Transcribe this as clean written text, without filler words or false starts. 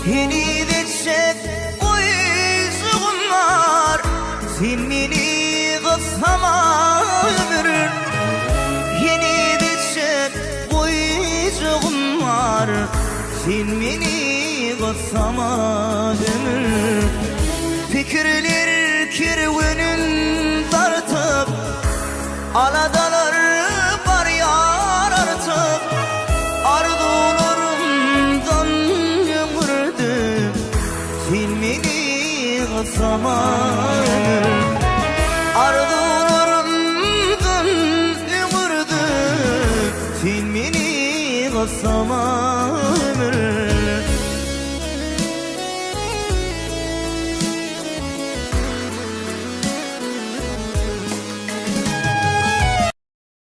Yeni geçecek uyuşum var, sen beni kısama ömür. Yeni geçecek uyuşum var, sen beni kısama ömür. Fikirler kirvenin tartıp, aladalar var yar artık. Arzularımdan yumurdu, sen beni kısama ömür.